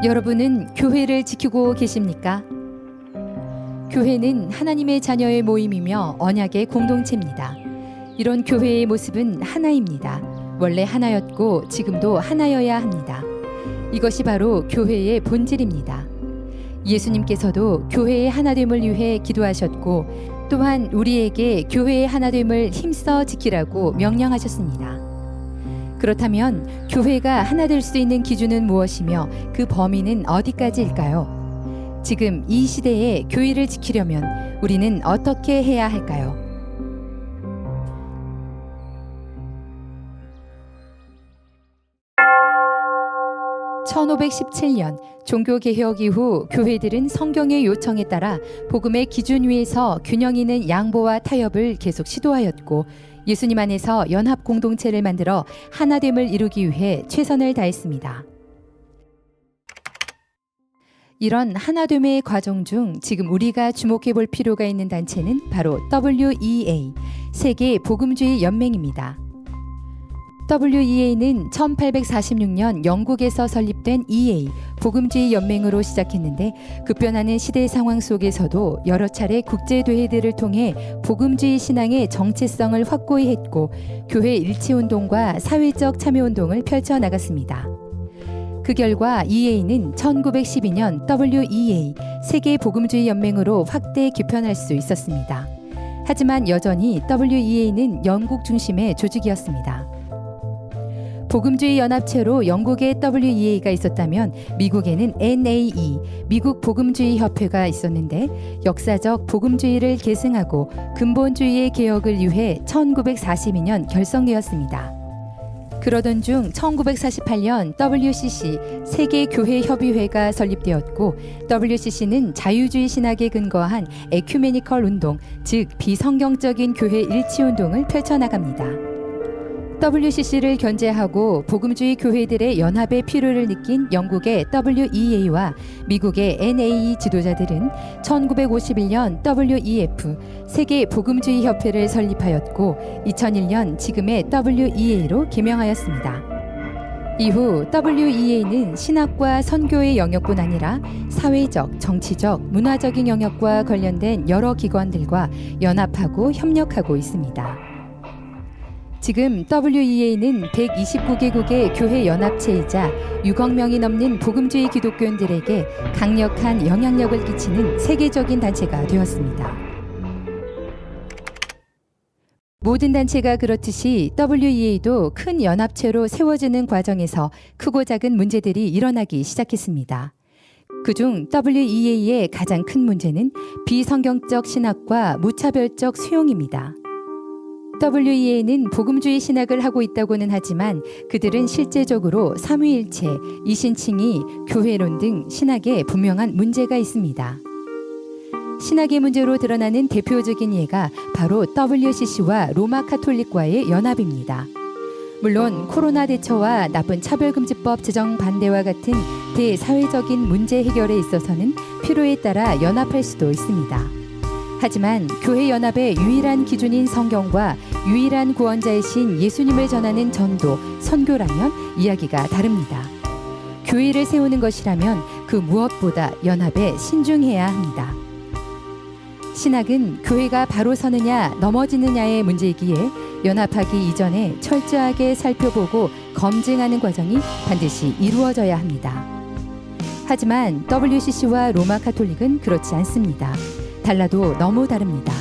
여러분은 교회를 지키고 계십니까? 교회는 하나님의 자녀의 모임이며 언약의 공동체입니다. 이런 교회의 모습은 하나입니다. 원래 하나였고 지금도 하나여야 합니다. 이것이 바로 교회의 본질입니다. 예수님께서도 교회의 하나됨을 위해 기도하셨고 또한 우리에게 교회의 하나됨을 힘써 지키라고 명령하셨습니다. 그렇다면 교회가 하나 될 수 있는 기준은 무엇이며 그 범위는 어디까지일까요? 지금 이 시대에 교회를 지키려면 우리는 어떻게 해야 할까요? (1517년) 종교개혁 이후 교회들은 성경의 요청에 따라 복음의 기준 위에서 균형 있는 양보와 타협을 계속 시도하였고 예수님 안에서 연합 공동체를 만들어 하나됨을 이루기 위해 최선을 다했습니다. 이런 하나됨의 과정 중 지금 우리가 주목해 볼 필요가 있는 단체는 바로 WEA, 세계 복음주의 연맹입니다. WEA는 1846년 영국에서 설립된 EA, 복음주의 연맹으로 시작했는데 급변하는 시대 상황 속에서도 여러 차례 국제대회들을 통해 복음주의 신앙의 정체성을 확고히 했고 교회 일치운동과 사회적 참여운동을 펼쳐나갔습니다. 그 결과 EA는 1912년 WEA, 세계 복음주의 연맹으로 확대 개편할 수 있었습니다. 하지만 여전히 WEA는 영국 중심의 조직이었습니다. 복음주의 연합체로 영국에 WEA가 있었다면 미국에는 NAE, 미국 복음주의 협회가 있었는데 역사적 복음주의를 계승하고 근본주의의 개혁을 위해 1942년 결성되었습니다. 그러던 중 1948년 WCC, 세계교회협의회가 설립되었고 WCC는 자유주의 신학에 근거한 에큐메니컬 운동, 즉 비성경적인 교회 일치운동을 펼쳐나갑니다. WCC를 견제하고 복음주의 교회들의 연합의 필요를 느낀 영국의 WEA와 미국의 NAE 지도자들은 1951년 WEF, 세계 복음주의 협회를 설립하였고 2001년 지금의 WEA로 개명하였습니다. 이후 WEA는 신학과 선교의 영역뿐 아니라 사회적, 정치적, 문화적인 영역과 관련된 여러 기관들과 연합하고 협력하고 있습니다. 지금 WEA는 129개국의 교회 연합체이자 6억 명이 넘는 복음주의 기독교인들에게 강력한 영향력을 끼치는 세계적인 단체가 되었습니다. 모든 단체가 그렇듯이 WEA도 큰 연합체로 세워지는 과정에서 크고 작은 문제들이 일어나기 시작했습니다. 그중 WEA의 가장 큰 문제는 비성경적 신학과 무차별적 수용입니다. WEA는 복음주의 신학을 하고 있다고는 하지만 그들은 실제적으로 삼위일체, 이신칭의, 교회론 등 신학에 분명한 문제가 있습니다. 신학의 문제로 드러나는 대표적인 예가 바로 WCC와 로마 카톨릭과의 연합입니다. 물론 코로나 대처와 나쁜 차별금지법 제정 반대와 같은 대사회적인 문제 해결에 있어서는 필요에 따라 연합할 수도 있습니다. 하지만 교회 연합의 유일한 기준인 성경과 유일한 구원자이신 예수님을 전하는 전도, 선교라면 이야기가 다릅니다. 교회를 세우는 것이라면 그 무엇보다 연합에 신중해야 합니다. 신학은 교회가 바로 서느냐 넘어지느냐의 문제이기에 연합하기 이전에 철저하게 살펴보고 검증하는 과정이 반드시 이루어져야 합니다. 하지만 WCC와 로마 카톨릭은 그렇지 않습니다. 달라도 너무 다릅니다.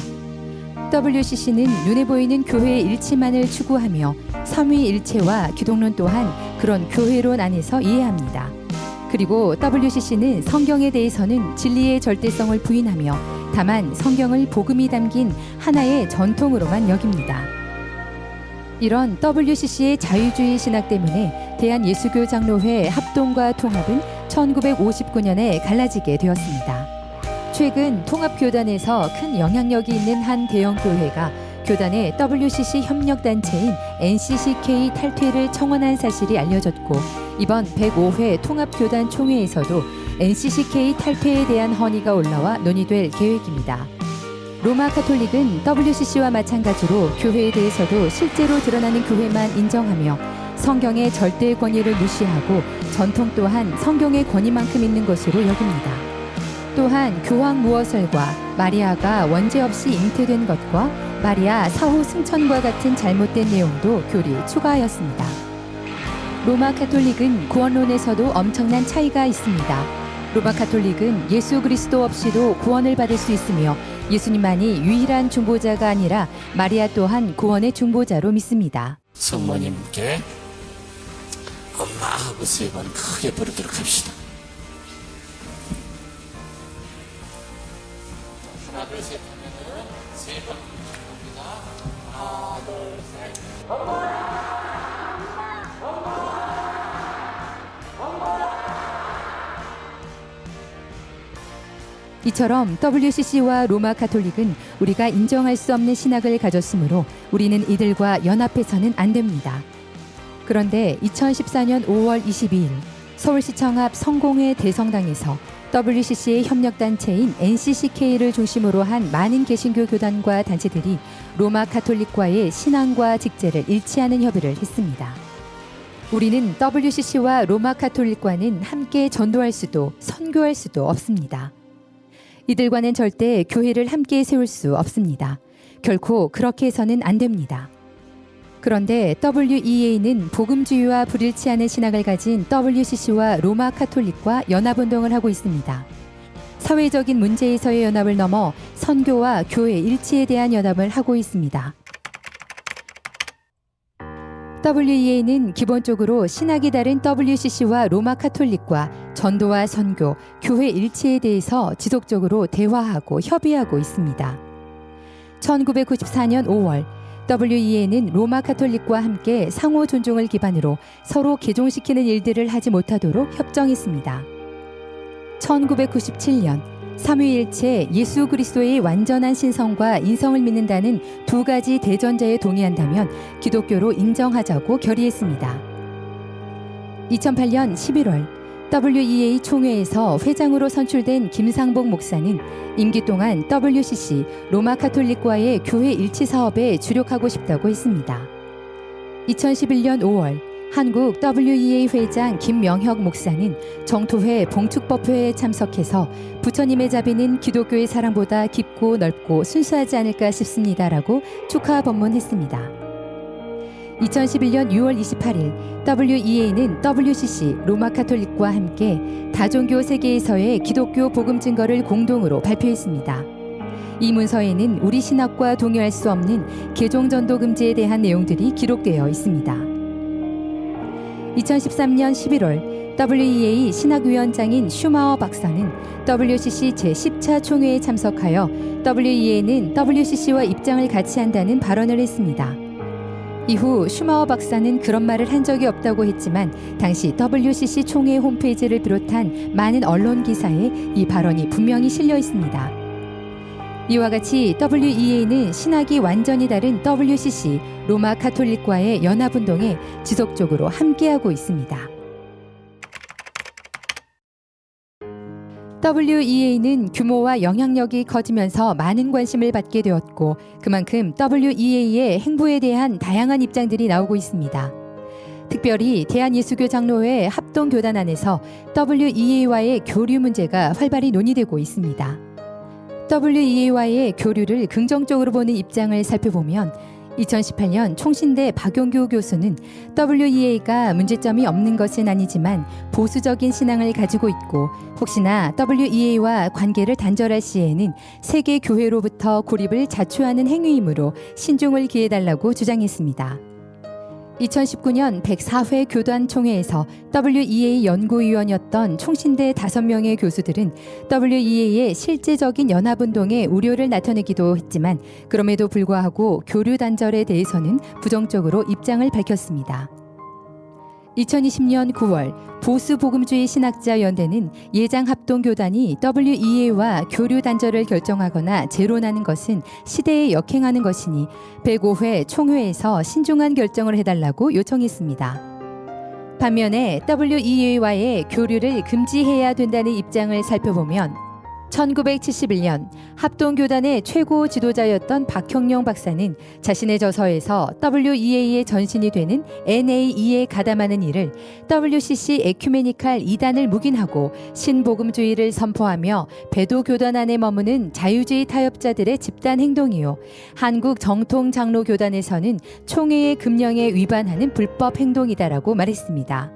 WCC는 눈에 보이는 교회의 일치만을 추구하며 삼위일체와 기독론 또한 그런 교회론 안에서 이해합니다. 그리고 WCC는 성경에 대해서는 진리의 절대성을 부인하며 다만 성경을 복음이 담긴 하나의 전통으로만 여깁니다. 이런 WCC의 자유주의 신학 때문에 대한예수교 장로회 합동과 통합은 1959년에 갈라지게 되었습니다. 최근 통합교단에서 큰 영향력이 있는 한 대형 교회가 교단의 WCC 협력단체인 NCCK 탈퇴를 청원한 사실이 알려졌고 이번 105회 통합교단 총회에서도 NCCK 탈퇴에 대한 헌의가 올라와 논의될 계획입니다. 로마 카톨릭은 WCC와 마찬가지로 교회에 대해서도 실제로 드러나는 교회만 인정하며 성경의 절대 권위를 무시하고 전통 또한 성경의 권위만큼 있는 것으로 여깁니다. 또한 교황 무어설과 마리아가 원죄 없이 잉태된 것과 마리아 사후 승천과 같은 잘못된 내용도 교리에 추가하였습니다. 로마 카톨릭은 구원론에서도 엄청난 차이가 있습니다. 로마 카톨릭은 예수 그리스도 없이도 구원을 받을 수 있으며 예수님만이 유일한 중보자가 아니라 마리아 또한 구원의 중보자로 믿습니다. 성모님께 엄마 하고 3번 크게 부르도록 합시다. 하나 둘 셋 하면은 3번 부릅니다. 하나 둘 셋. 이처럼 WCC와 로마 카톨릭은 우리가 인정할 수 없는 신학을 가졌으므로 우리는 이들과 연합해서는 안 됩니다. 그런데 2014년 5월 22일 서울시청 앞 성공회 대성당에서 WCC의 협력단체인 NCCK를 중심으로 한 많은 개신교 교단과 단체들이 로마 카톨릭과의 신앙과 직제를 일치하는 협의를 했습니다. 우리는 WCC와 로마 카톨릭과는 함께 전도할 수도 선교할 수도 없습니다. 이들과는 절대 교회를 함께 세울 수 없습니다. 결코 그렇게 해서는 안 됩니다. 그런데 WEA는 복음주의와 불일치하는 신학을 가진 WCC와 로마 카톨릭과 연합운동을 하고 있습니다. 사회적인 문제에서의 연합을 넘어 선교와 교회 일치에 대한 연합을 하고 있습니다. WEA는 기본적으로 신학이 다른 WCC와 로마 카톨릭과 전도와 선교, 교회 일치에 대해서 지속적으로 대화하고 협의하고 있습니다. 1994년 5월 WEA는 로마 카톨릭과 함께 상호 존중을 기반으로 서로 개종시키는 일들을 하지 못하도록 협정했습니다. 1997년 삼위일체 예수 그리스도의 완전한 신성과 인성을 믿는다는 2가지 대전제에 동의한다면 기독교로 인정하자고 결의했습니다. 2008년 11월 WEA 총회에서 회장으로 선출된 김상복 목사는 임기 동안 WCC 로마 카톨릭과의 교회 일치 사업에 주력하고 싶다고 했습니다. 2011년 5월 한국 WEA 회장 김명혁 목사는 정토회 봉축법회에 참석해서 부처님의 자비는 기독교의 사랑보다 깊고 넓고 순수하지 않을까 싶습니다라고 축하 법문했습니다. 2011년 6월 28일 WEA는 WCC 로마 카톨릭과 함께 다종교 세계에서의 기독교 복음 증거를 공동으로 발표했습니다. 이 문서에는 우리 신학과 동의할 수 없는 개종 전도 금지에 대한 내용들이 기록되어 있습니다. 2013년 11월 WEA 신학위원장인 슈마어 박사는 WCC 제10차 총회에 참석하여 WEA는 WCC와 입장을 같이 한다는 발언을 했습니다. 이후 슈마어 박사는 그런 말을 한 적이 없다고 했지만 당시 WCC 총회 홈페이지를 비롯한 많은 언론 기사에 이 발언이 분명히 실려 있습니다. 이와 같이 WEA는 신학이 완전히 다른 WCC 로마 카톨릭과의 연합운동에 지속적으로 함께하고 있습니다. WEA는 규모와 영향력이 커지면서 많은 관심을 받게 되었고 그만큼 WEA의 행보에 대한 다양한 입장들이 나오고 있습니다. 특별히 대한예수교 장로회 합동교단 안에서 WEA와의 교류 문제가 활발히 논의되고 있습니다. WEA와의 교류를 긍정적으로 보는 입장을 살펴보면 2018년 총신대 박용규 교수는 WEA가 문제점이 없는 것은 아니지만 보수적인 신앙을 가지고 있고 혹시나 WEA와 관계를 단절할 시에는 세계 교회로부터 고립을 자초하는 행위이므로 신중을 기해달라고 주장했습니다. 2019년 104회 교단 총회에서 WEA 연구위원이었던 총신대 5명의 교수들은 WEA의 실제적인 연합운동에 우려를 나타내기도 했지만 그럼에도 불구하고 교류 단절에 대해서는 부정적으로 입장을 밝혔습니다. 2020년 9월 보수복음주의 신학자 연대는 예장합동교단이 WEA와 교류 단절을 결정하거나 재론하는 것은 시대에 역행하는 것이니 105회 총회에서 신중한 결정을 해달라고 요청했습니다. 반면에 WEA와의 교류를 금지해야 된다는 입장을 살펴보면 1971년 합동교단의 최고 지도자였던 박형룡 박사는 자신의 저서에서 WEA의 전신이 되는 NAE에 가담하는 일을 WCC 에큐메니칼 이단을 묵인하고 신복음주의를 선포하며 배도교단 안에 머무는 자유주의 타협자들의 집단 행동이요, 한국 정통장로교단에서는 총회의 금령에 위반하는 불법 행동이다라고 말했습니다.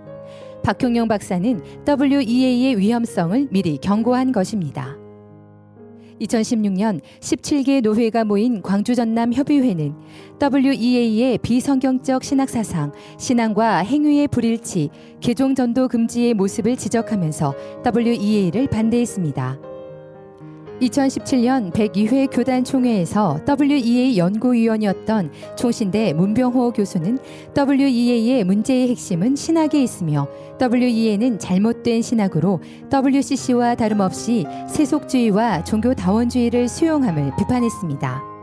박형룡 박사는 WEA의 위험성을 미리 경고한 것입니다. 2016년 17개 노회가 모인 광주 전남 협의회는 WEA의 비성경적 신학사상, 신앙과 행위의 불일치, 개종전도 금지의 모습을 지적하면서 WEA를 반대했습니다. 2017년 102회 교단 총회에서 WEA 연구위원이었던 총신대 문병호 교수는 WEA의 문제의 핵심은 신학에 있으며 WEA는 잘못된 신학으로 WCC와 다름없이 세속주의와 종교다원주의를 수용함을 비판했습니다.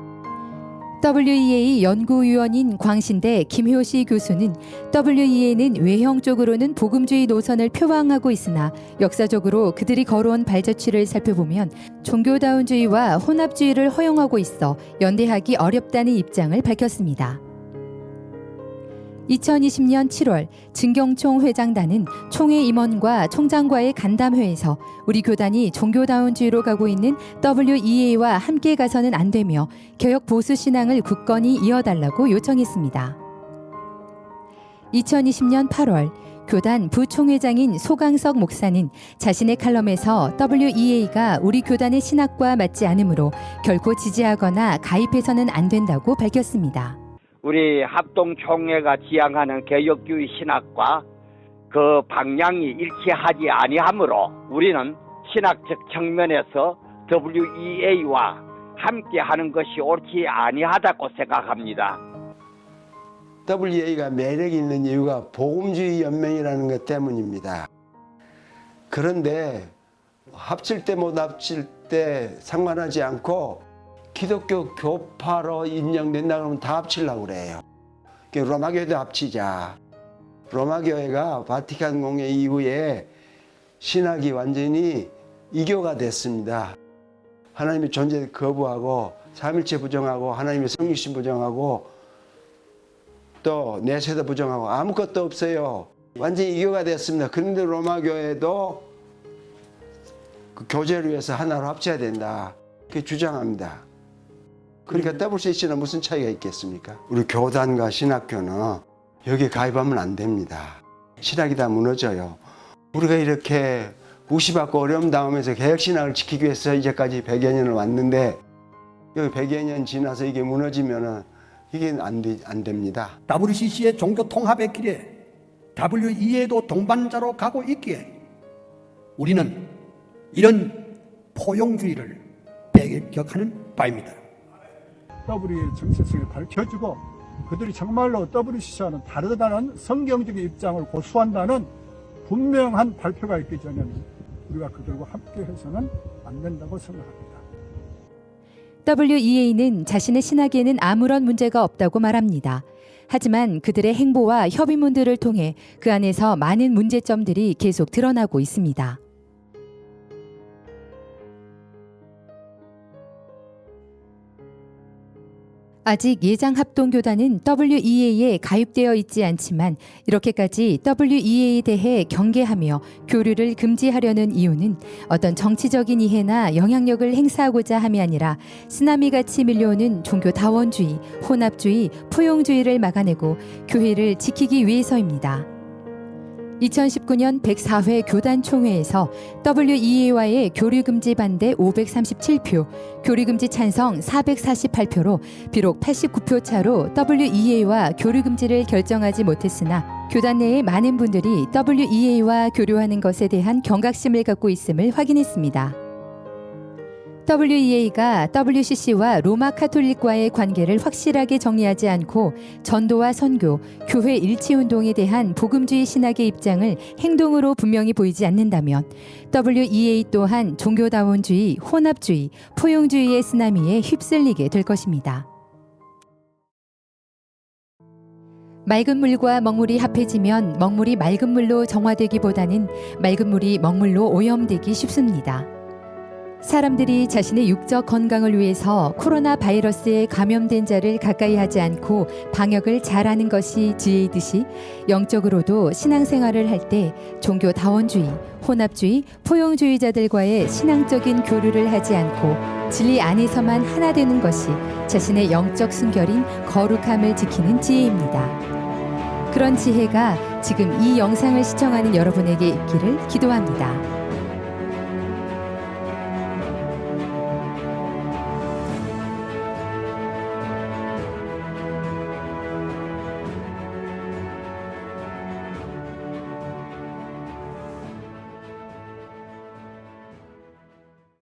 WEA 연구위원인 광신대 김효시 교수는 WEA는 외형적으로는 복음주의 노선을 표방하고 있으나 역사적으로 그들이 걸어온 발자취를 살펴보면 종교다운주의와 혼합주의를 허용하고 있어 연대하기 어렵다는 입장을 밝혔습니다. 2020년 7월 증경총 회장단은 총회 임원과 총장과의 간담회에서 우리 교단이 종교다운주의로 가고 있는 WEA와 함께 가서는 안 되며 개혁 보수 신앙을 굳건히 이어달라고 요청했습니다. 2020년 8월 교단 부총회장인 소강석 목사는 자신의 칼럼에서 WEA가 우리 교단의 신학과 맞지 않으므로 결코 지지하거나 가입해서는 안 된다고 밝혔습니다. 우리 합동총회가 지향하는 개혁주의 신학과 그 방향이 일치하지 아니하므로 우리는 신학적 측면에서 WEA와 함께하는 것이 옳지 아니하다고 생각합니다. WEA가 매력이 있는 이유가 복음주의 연맹이라는 것 때문입니다. 그런데 합칠 때 못 합칠 때 상관하지 않고 기독교 교파로 인정된다 그러면 다 합치려고 그래요. 로마교회도 합치자. 로마교회가 바티칸 공회 이후에 신학이 완전히 이교가 됐습니다. 하나님의 존재 거부하고 삼일체 부정하고 하나님의 성육신 부정하고 또 내세도 부정하고 아무것도 없어요. 완전히 이교가 됐습니다. 그런데 로마교회도 그 교제를 위해서 하나로 합쳐야 된다. 그렇게 주장합니다. 그러니까 WCC는 무슨 차이가 있겠습니까? 우리 교단과 신학교는 여기에 가입하면 안 됩니다. 신학이 다 무너져요. 우리가 이렇게 무시받고 어려움 당하면서 개혁신학을 지키기 위해서 이제까지 100여 년을 왔는데 여기 100여 년 지나서 이게 무너지면은 이게 안 됩니다. WCC의 종교 통합의 길에 WEA도 동반자로 가고 있기에 우리는 이런 포용주의를 배격하는 바입니다. WEA의 정체성을 밝혀주고 그들이 정말로 WCC와는 다르다는 성경적인 입장을 고수한다는 분명한 발표가 있기 전에는 우리가 그들과 함께해서는 안 된다고 생각합니다. WEA는 자신의 신학에는 아무런 문제가 없다고 말합니다. 하지만 그들의 행보와 협의문들을 통해 그 안에서 많은 문제점들이 계속 드러나고 있습니다. 아직 예장합동교단은 WEA에 가입되어 있지 않지만 이렇게까지 WEA에 대해 경계하며 교류를 금지하려는 이유는 어떤 정치적인 이해나 영향력을 행사하고자 함이 아니라 쓰나미같이 밀려오는 종교다원주의, 혼합주의, 포용주의를 막아내고 교회를 지키기 위해서입니다. 2019년 104회 교단총회에서 WEA와의 교류금지 반대 537표, 교류금지 찬성 448표로 비록 89표 차로 WEA와 교류금지를 결정하지 못했으나 교단 내의 많은 분들이 WEA와 교류하는 것에 대한 경각심을 갖고 있음을 확인했습니다. WEA가 WCC와 로마 카톨릭과의 관계를 확실하게 정리하지 않고 전도와 선교, 교회 일치운동에 대한 복음주의 신학의 입장을 행동으로 분명히 보이지 않는다면 WEA 또한 종교다원주의, 혼합주의, 포용주의의 쓰나미에 휩쓸리게 될 것입니다. 맑은 물과 먹물이 합해지면 먹물이 맑은 물로 정화되기보다는 맑은 물이 먹물로 오염되기 쉽습니다. 사람들이 자신의 육적 건강을 위해서 코로나 바이러스에 감염된 자를 가까이 하지 않고 방역을 잘하는 것이 지혜이듯이 영적으로도 신앙생활을 할 때 종교다원주의, 혼합주의, 포용주의자들과의 신앙적인 교류를 하지 않고 진리 안에서만 하나 되는 것이 자신의 영적 순결인 거룩함을 지키는 지혜입니다. 그런 지혜가 지금 이 영상을 시청하는 여러분에게 있기를 기도합니다.